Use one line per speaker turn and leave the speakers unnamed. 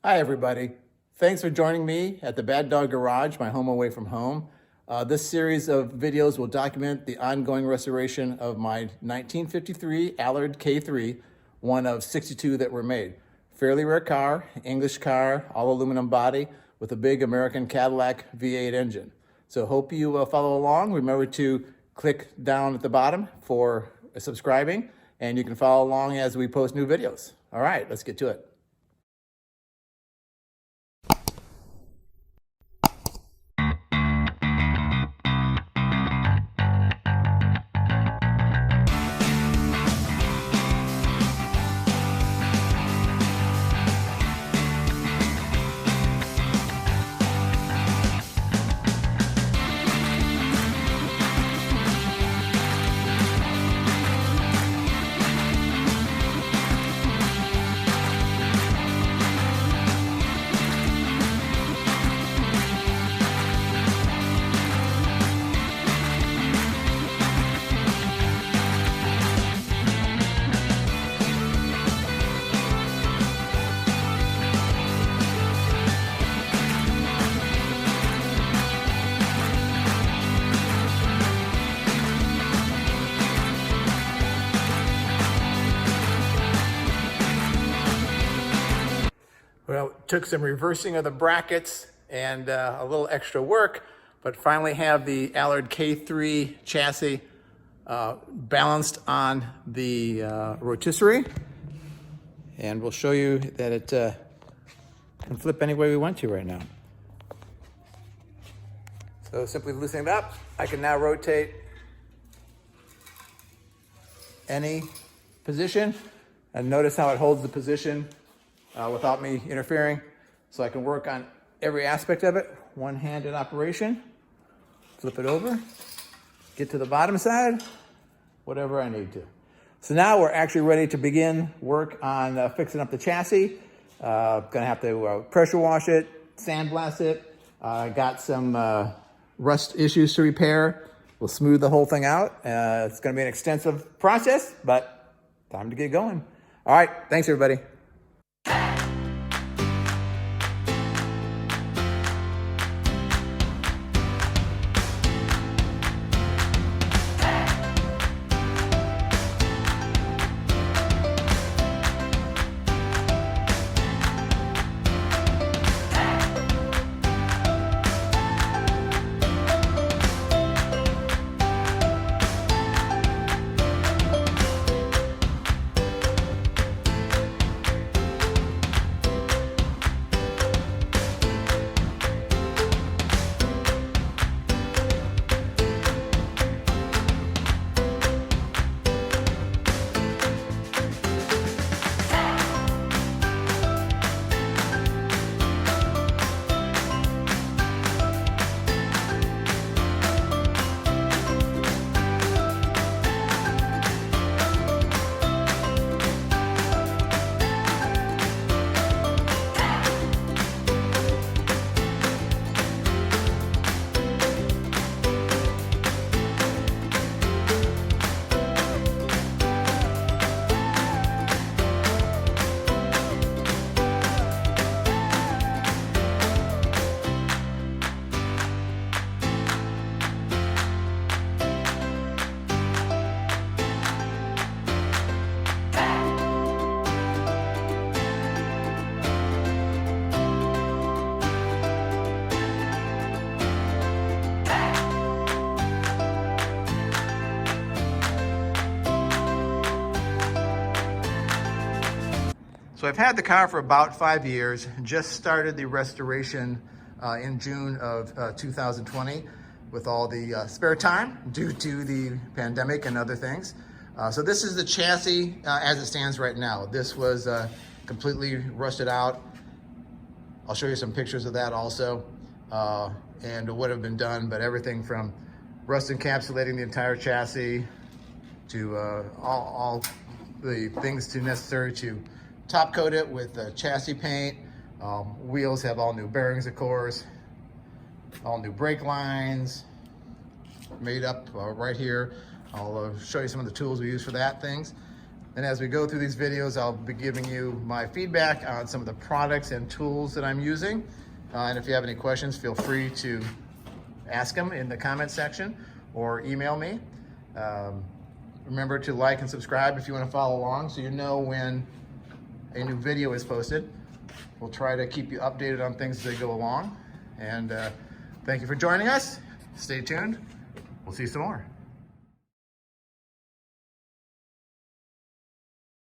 Hi, everybody. Thanks for joining me at the Bad Dog Garage, my home away from home. This series of videos will document the ongoing restoration of my 1953 Allard K3, one of 62 that were made. Fairly rare car, English car, all aluminum body with a big American Cadillac V8 engine. So hope you follow along. Remember to click down at the bottom for subscribing, and you can follow along as we post new videos. All right, let's get to it. Well, took some reversing of the brackets and a little extra work, but finally have the Allard K3 chassis balanced on the rotisserie. And we'll show you that it can flip any way we want to right now. So simply loosening it up, I can now rotate any position. And notice how it holds the position without me interfering. So I can work on every aspect of it. One-handed operation. Flip it over. Get to the bottom side. Whatever I need to. So now we're actually ready to begin work on fixing up the chassis. Gonna have to pressure wash it, sandblast it. Got some rust issues to repair. We'll smooth the whole thing out. It's gonna be an extensive process, but time to get going. All right, thanks everybody. So I've had the car for about 5 years, just started the restoration in June of 2020 with all the spare time due to the pandemic and other things. So this is the chassis as it stands right now. This was completely rusted out. I'll show you some pictures of that also and what have been done, but everything from rust encapsulating the entire chassis to all the things necessary to top coat it with chassis paint. Wheels have all new bearings, of course, all new brake lines made up right here. I'll show you some of the tools we use for that things. And as we go through these videos, I'll be giving you my feedback on some of the products and tools that I'm using. And if you have any questions, feel free to ask them in the comment section or email me. Remember to like and subscribe if you want to follow along so you know when a new video is posted. We'll try to keep you updated on things as they go along. And thank you for joining us. Stay tuned. We'll see you some more.